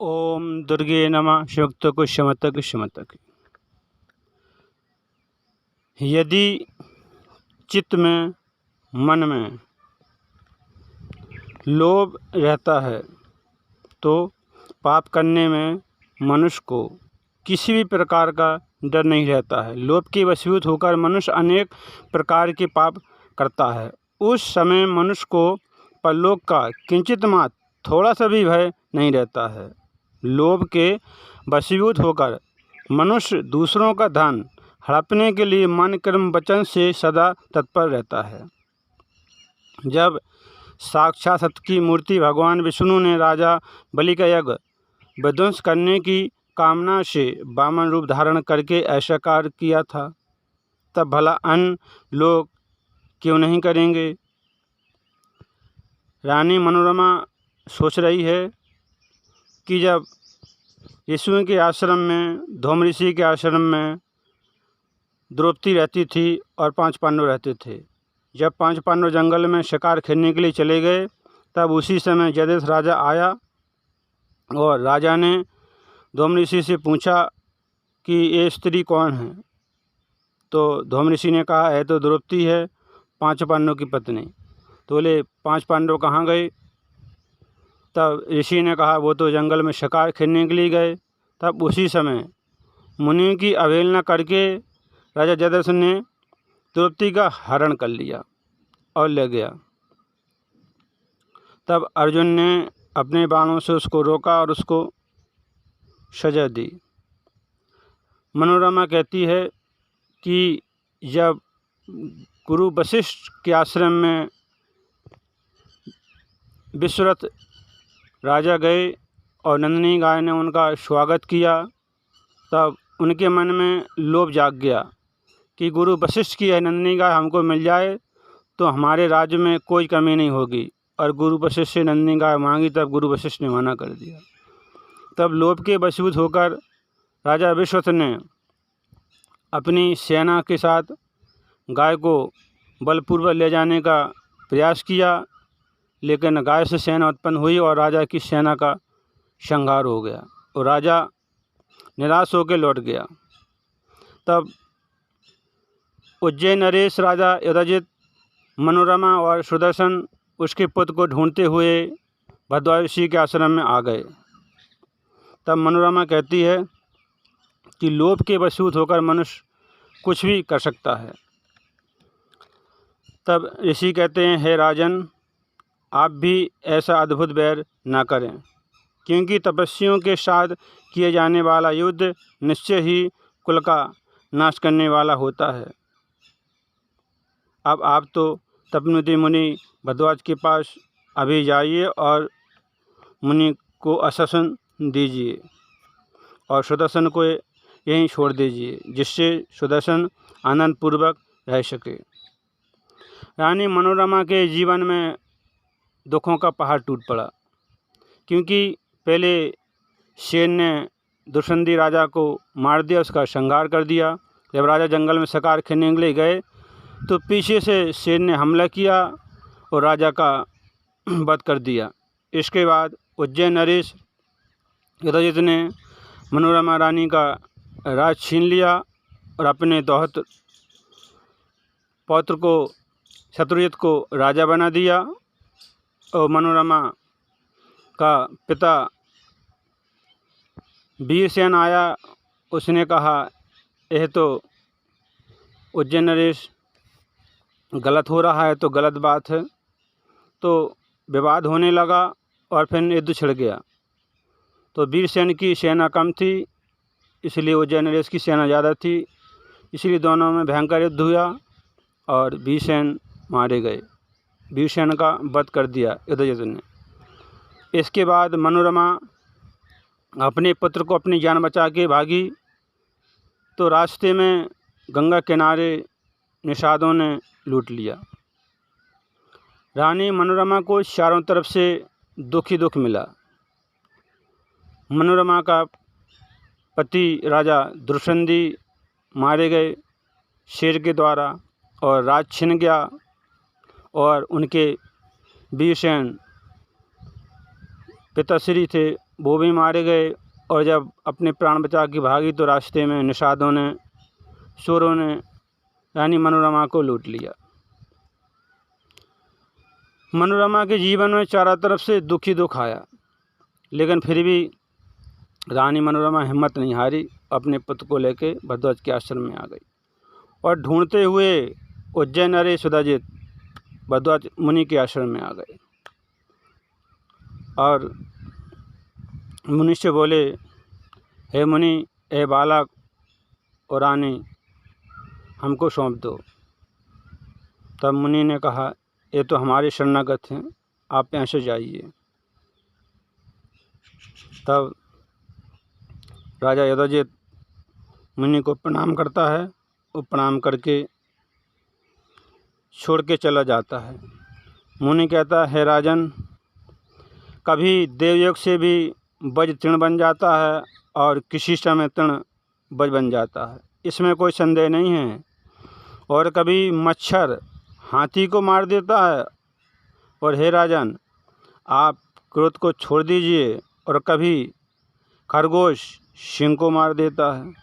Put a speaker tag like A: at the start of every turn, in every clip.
A: ओम दुर्गे नमः शिवक्तक शमतक शमतक। यदि चित्त में मन में लोभ रहता है तो पाप करने में मनुष्य को किसी भी प्रकार का डर नहीं रहता है। लोभ के वशीभूत होकर मनुष्य अनेक प्रकार के पाप करता है। उस समय मनुष्य को परलोक का किंचित मात्र थोड़ा सा भी भय नहीं रहता है। लोभ के वशीभूत होकर मनुष्य दूसरों का धन हड़पने के लिए मन कर्म वचन से सदा तत्पर रहता है। जब साक्षात सत्य की मूर्ति भगवान विष्णु ने राजा बलि का यज्ञ विध्वंस करने की कामना से वामन रूप धारण करके ऐसा कार्य किया था, तब भला अन्य लोग क्यों नहीं करेंगे। रानी मनोरमा सोच रही है कि जब यशु के आश्रम में, धौम ऋषि के आश्रम में द्रौपदी रहती थी और 5 पांडव रहते थे। जब 5 पांडव जंगल में शिकार खेलने के लिए चले गए, तब उसी समय जयद्रथ राजा आया और राजा ने धौम ऋषि से पूछा कि ये स्त्री कौन है। तो धौम ऋषि ने कहा, है तो द्रौपदी है, 5 पांडव की पत्नी। तो बोले 5 पांडव कहाँ गए। तब ऋषि ने कहा, वो तो जंगल में शिकार खेलने के लिए गए। तब उसी समय मुनि की अवहेलना करके राजा जयद्रथ ने द्रौपदी का हरण कर लिया और ले गया। तब अर्जुन ने अपने बाणों से उसको रोका और उसको सजा दी। मनोरमा कहती है कि जब गुरु वशिष्ठ के आश्रम में विश्वरथ राजा गए और नंदिनी गाय ने उनका स्वागत किया, तब उनके मन में लोभ जाग गया कि गुरु वशिष्ठ की यह नंदिनी गाय हमको मिल जाए तो हमारे राज्य में कोई कमी नहीं होगी। और गुरु वशिष्ठ से नंदिनी गाय मांगी, तब गुरु वशिष्ठ ने मना कर दिया। तब लोभ के वशीभूत होकर राजा विश्वरथ ने अपनी सेना के साथ गाय को बलपूर्वक ले जाने का प्रयास किया, लेकिन गाय से सेना उत्पन्न हुई और राजा की सेना का संहार हो गया और राजा निराश होकर लौट गया। तब उज्जैन नरेश राजा युधाजित मनोरमा और सुदर्शन उसके पुत्र को ढूंढते हुए भद्रवाह ऋषि के आश्रम में आ गए। तब मनोरमा कहती है कि लोभ के वशीभूत होकर मनुष्य कुछ भी कर सकता है। तब ऋषि कहते हैं, हे राजन, आप भी ऐसा अद्भुत वैर न करें, क्योंकि तपस्वियों के साथ किए जाने वाला युद्ध निश्चय ही कुल का नाश करने वाला होता है। अब आप तो तपनुति मुनि भरद्वाज के पास अभी जाइए और मुनि को आश्वासन दीजिए और सुदर्शन को यहीं छोड़ दीजिए, जिससे सुदर्शन आनंदपूर्वक रह सके। रानी मनोरमा के जीवन में दुखों का पहाड़ टूट पड़ा, क्योंकि पहले शेर ने दुष्यंती राजा को मार दिया, उसका संहार कर दिया। जब राजा जंगल में शिकार खेलने के लिए गए तो पीछे से शेर ने हमला किया और राजा का वध कर दिया। इसके बाद उज्जैन नरेश युधाजित ने मनोरमा रानी का राज छीन लिया और अपने दोहत पौत्र को शत्रुजित को राजा बना दिया। और मनोरमा का पिता वीरसेन आया, उसने कहा, यह तो उज्जैन नरेश गलत हो रहा है, तो गलत बात है। तो विवाद होने लगा और फिर युद्ध छिड़ गया। तो वीरसेन की सेना कम थी, इसलिए उज्जैन नरेश की सेना ज़्यादा थी, इसलिए दोनों में भयंकर युद्ध हुआ और वीरसेन मारे गए। वीरसेन का वध कर दिया युधाजित ने। इसके बाद मनोरमा अपने पुत्र को अपनी जान बचा के भागी, तो रास्ते में गंगा किनारे निषादों ने लूट लिया। रानी मनोरमा को चारों तरफ से दुख ही दुख मिला। मनोरमा का पति राजा दुष्यंती मारे गए शेर के द्वारा और राज छिन गया, और उनके वीरसेन पिताश्री थे वो भी मारे गए। और जब अपने प्राण बचा के भागी तो रास्ते में निषादों ने, चोरों ने रानी मनोरमा को लूट लिया। मनोरमा के जीवन में चारों तरफ से दुख ही दुख आया, लेकिन फिर भी रानी मनोरमा हिम्मत नहीं हारी, अपने पुत्र को लेकर भरद्वाज के आश्रम में आ गई और ढूंढते हुए उज्जैन नरेश सुदाजित भरद्वाज मुनि के आश्रम में आ गए और मुनि से बोले, हे मुनि, हे बालक और रानी, हमको सौंप दो। तब मुनि ने कहा, ये तो हमारे शरणागत हैं, आप यहाँ से जाइए। तब राजा यदुवंशित मुनि को प्रणाम करता है और प्रणाम करके छोड़ के चला जाता है। मुनि कहता है, राजन, कभी देवयोग से भी वज्र तृण बन जाता है और किसी समय तृण वज्र बन जाता है, इसमें कोई संदेह नहीं है। और कभी मच्छर हाथी को मार देता है, और हे राजन, आप क्रोध को छोड़ दीजिए। और कभी खरगोश सिंह को मार देता है।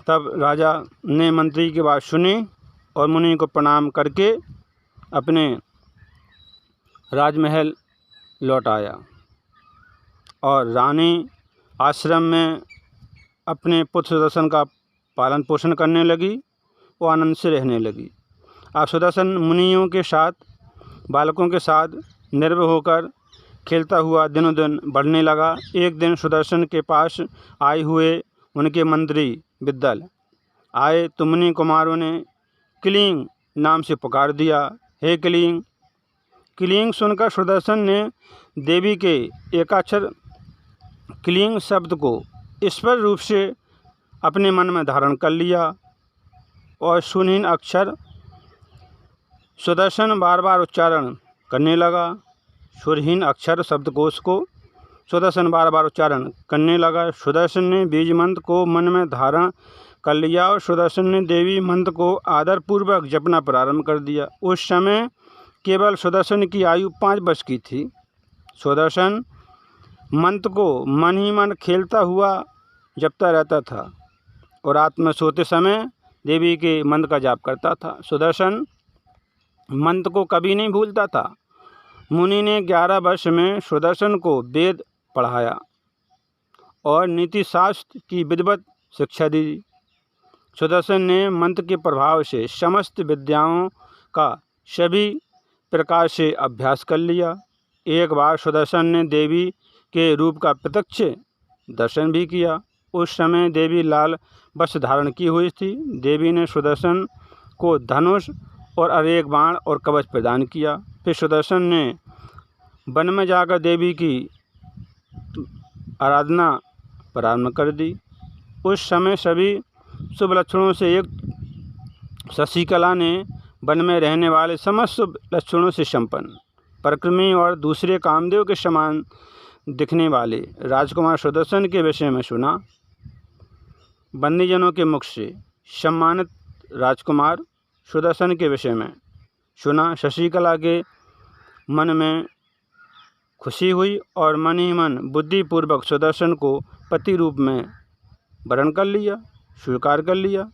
A: तब राजा ने मंत्री की बात सुनी और मुनि को प्रणाम करके अपने राजमहल लौट आया और रानी आश्रम में अपने पुत्र सुदर्शन का पालन पोषण करने लगी और आनंद से रहने लगी। अब सुदर्शन मुनियों के साथ, बालकों के साथ निर्भय होकर खेलता हुआ दिनों दिन बढ़ने लगा। एक दिन सुदर्शन के पास आए हुए उनके मंत्री विद्दल आए तो मुनि कुमारों ने क्लींग नाम से पुकार दिया, हे क्लींग। क्लींग सुनकर सुदर्शन ने देवी के एकाक्षर क्लींग शब्द को स्पष्ट रूप से अपने मन में धारण कर लिया और सुनहीन अक्षर सुदर्शन बार बार उच्चारण करने लगा। सुरहीन अक्षर शब्दकोश को सुदर्शन बार बार उच्चारण करने लगा। सुदर्शन ने बीज मंत्र को मन में धारण कर लिया और सुदर्शन ने देवी मंत्र को आदरपूर्वक जपना प्रारंभ कर दिया। उस समय केवल सुदर्शन की आयु 5 वर्ष की थी। सुदर्शन मंत्र को मन ही मन खेलता हुआ जपता रहता था और रात में सोते समय देवी के मंत्र का जाप करता था। सुदर्शन मंत्र को कभी नहीं भूलता था। मुनि ने 11 वर्ष में सुदर्शन को वेद पढ़ाया और नीति शास्त्र की विधिवत शिक्षा दी। सुदर्शन ने मंत्र के प्रभाव से समस्त विद्याओं का सभी प्रकार से अभ्यास कर लिया। एक बार सुदर्शन ने देवी के रूप का प्रत्यक्ष दर्शन भी किया। उस समय देवी लाल वस्त्र धारण की हुई थी। देवी ने सुदर्शन को धनुष और अनेक बाण और कवच प्रदान किया। फिर सुदर्शन ने वन में जाकर देवी की आराधना प्रारंभ कर दी। उस समय सभी शुभ लक्षणों से युक्त शशिकला ने वन में रहने वाले समस्त शुभ लक्षणों से संपन्न, पराक्रमी और दूसरे कामदेव के समान दिखने वाले राजकुमार सुदर्शन के विषय में सुना। बंदीजनों के मुख से सम्मानित राजकुमार सुदर्शन के विषय में सुना। शशिकला के मन में खुशी हुई और मन ही मन बुद्धिपूर्वक सुदर्शन को पति रूप में वरण कर लिया, स्वीकार कर लिया।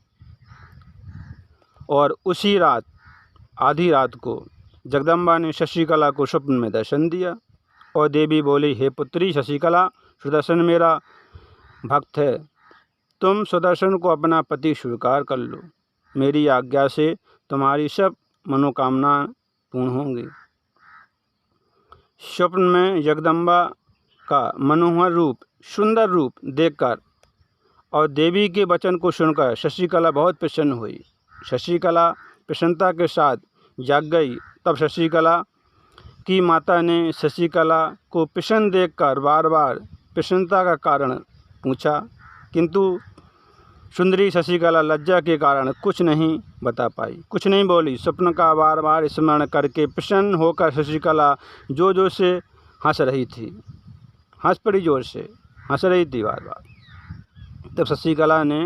A: और उसी रात, आधी रात को जगदम्बा ने शशिकला को स्वप्न में दर्शन दिया और देवी बोली, हे पुत्री शशिकला, सुदर्शन मेरा भक्त है, तुम सुदर्शन को अपना पति स्वीकार कर लो। मेरी आज्ञा से तुम्हारी सब मनोकामना पूर्ण होंगी। स्वप्न में जगदम्बा का मनोहर रूप, सुंदर रूप देखकर और देवी के वचन को सुनकर शशिकला बहुत प्रसन्न हुई। शशिकला प्रसन्नता के साथ जाग गई। तब शशिकला की माता ने शशिकला को प्रसन्न देखकर बार बार प्रसन्नता का कारण पूछा, किंतु सुंदरी शशिकला लज्जा के कारण कुछ नहीं बता पाई, कुछ नहीं बोली। स्वप्न का बार बार स्मरण करके प्रसन्न होकर शशिकला जोर जोर से हंस रही थी, हंस पड़ी, जोर से हंस रही थी बार बार। तब शशिकला ने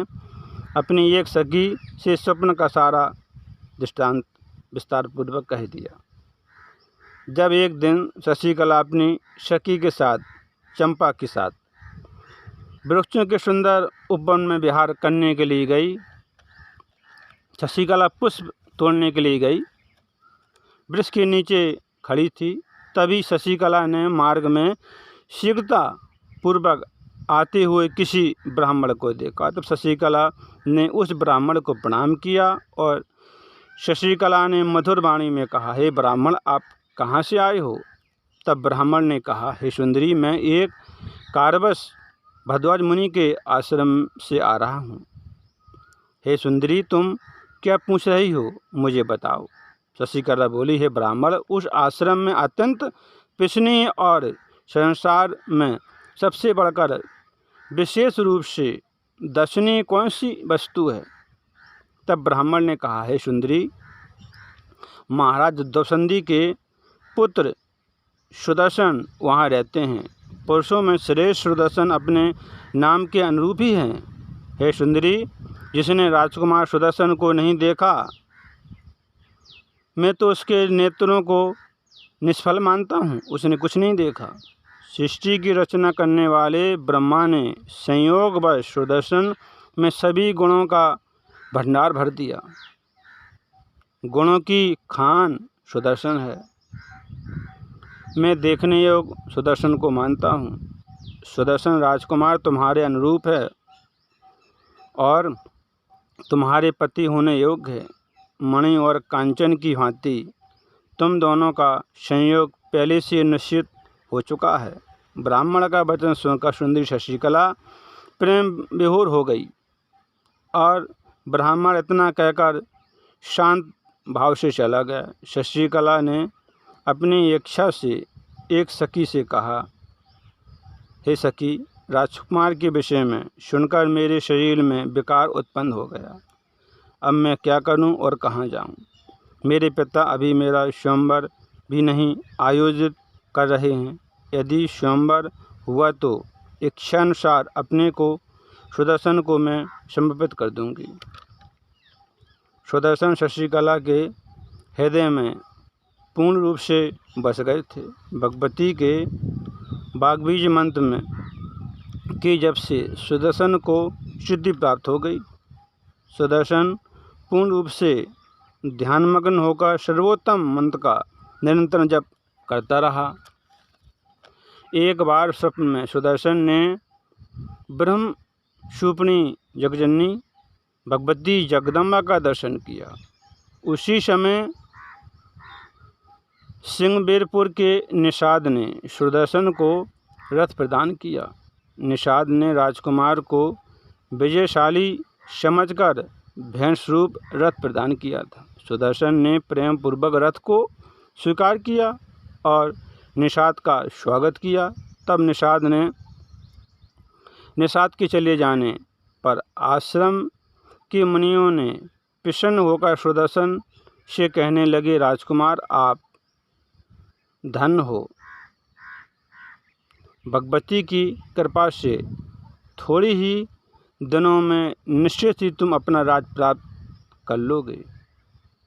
A: अपनी एक सखी से स्वप्न का सारा दृष्टांत विस्तारपूर्वक कह दिया। जब एक दिन शशिकला अपनी सखी के साथ, चंपा के साथ, वृक्षों के सुंदर उपवन में विहार करने के लिए गई। शशिकला पुष्प तोड़ने के लिए गई, वृक्ष के नीचे खड़ी थी। तभी शशिकला ने मार्ग में शीघ्रता पूर्वक आते हुए किसी ब्राह्मण को देखा। तब शशिकला ने उस ब्राह्मण को प्रणाम किया और शशिकला ने मधुर वाणी में कहा, हे ब्राह्मण, आप कहाँ से आए हो? तब ब्राह्मण ने कहा, हे सुंदरी, मैं एक कारवश भरद्वाज मुनि के आश्रम से आ रहा हूँ। हे सुंदरी, तुम क्या पूछ रही हो, मुझे बताओ। शशिकला बोली, हे ब्राह्मण, उस आश्रम में अत्यंत प्रशंसनीय और संसार में सबसे बढ़कर विशेष रूप से दर्शनीय कौन सी वस्तु है? तब ब्राह्मण ने कहा, हे सुंदरी, महाराज द्रौपदी के पुत्र सुदर्शन वहाँ रहते हैं। पुरुषों में श्रेष्ठ सुदर्शन अपने नाम के अनुरूप ही हैं। हे सुंदरी, जिसने राजकुमार सुदर्शन को नहीं देखा, मैं तो उसके नेत्रों को निष्फल मानता हूँ। उसने कुछ नहीं देखा। सृष्टि की रचना करने वाले ब्रह्मा ने संयोगवश सुदर्शन में सभी गुणों का भंडार भर दिया। गुणों की खान सुदर्शन है। मैं देखने योग्य सुदर्शन को मानता हूँ। सुदर्शन राजकुमार तुम्हारे अनुरूप है और तुम्हारे पति होने योग्य है। मणि और कांचन की भांति तुम दोनों का संयोग पहले से निश्चित हो चुका है। ब्राह्मण का वचन सुनकर सुंदरी शशिकला प्रेम विभोर हो गई और ब्राह्मण इतना कहकर शांत भाव से चला गया। शशिकला ने अपनी इच्छा से एक सखी से कहा, हे सखी, राजकुमार के विषय में सुनकर मेरे शरीर में विकार उत्पन्न हो गया। अब मैं क्या करूं और कहाँ जाऊं? मेरे पिता अभी मेरा स्वयंवर भी नहीं आयोजित कर रहे हैं। यदि स्वयंवर हुआ तो इच्छानुसार अपने को सुदर्शन को मैं समर्पित कर दूंगी। सुदर्शन शशिकला के हृदय में पूर्ण रूप से बस गए थे। भगवती के वाग्बीज मंत्र में कि जब से सुदर्शन को सिद्धि प्राप्त हो गई। सुदर्शन पूर्ण रूप से ध्यानमग्न होकर सर्वोत्तम मंत्र का निरंतर जप करता रहा। एक बार स्वप्न में सुदर्शन ने ब्रह्म शूपनी जगजननी भगवती जगदम्बा का दर्शन किया। उसी समय सिंहबेरपुर के निषाद ने सुदर्शन को रथ प्रदान किया। निषाद ने राजकुमार को विजयशाली समझकर भैंसरूप रथ प्रदान किया था। सुदर्शन ने प्रेम पूर्वक रथ को स्वीकार किया और निषाद का स्वागत किया। तब निषाद के चले जाने पर आश्रम के मुनियों ने प्रसन्न होकर सुदर्शन से कहने लगे, राजकुमार, आप धन्य हो। भगवती की कृपा से थोड़ी ही दिनों में निश्चित ही तुम अपना राज प्राप्त कर लोगे,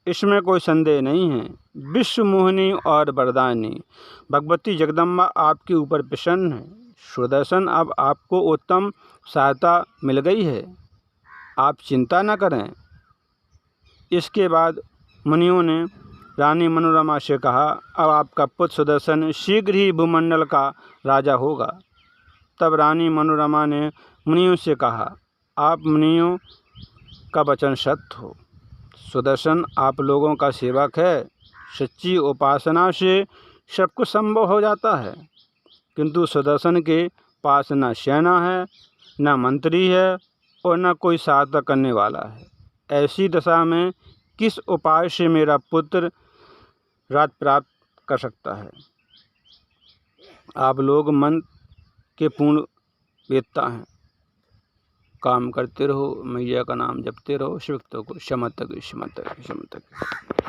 A: इसमें कोई संदेह नहीं है। विश्व मोहिनी और वरदानी भगवती जगदम्बा आपके ऊपर प्रसन्न है। सुदर्शन, अब आपको उत्तम सहायता मिल गई है, आप चिंता न करें। इसके बाद मुनियों ने रानी मनोरमा से कहा, अब आपका पुत्र सुदर्शन शीघ्र ही भूमंडल का राजा होगा। तब रानी मनोरमा ने मुनियों से कहा, आप मुनियों का वचन सत्य हो। सुदर्शन आप लोगों का सेवक है। सच्ची उपासना से सब कुछ संभव हो जाता है, किंतु सुदर्शन के पास न सेना है, न मंत्री है और न कोई सहायता करने वाला है। ऐसी दशा में किस उपाय से मेरा पुत्र राज प्राप्त कर सकता है? आप लोग मन के पूर्ण वेदता हैं। काम करते रहो, मैया का नाम जपते रहो, शिवक्तों को क्षमा तक।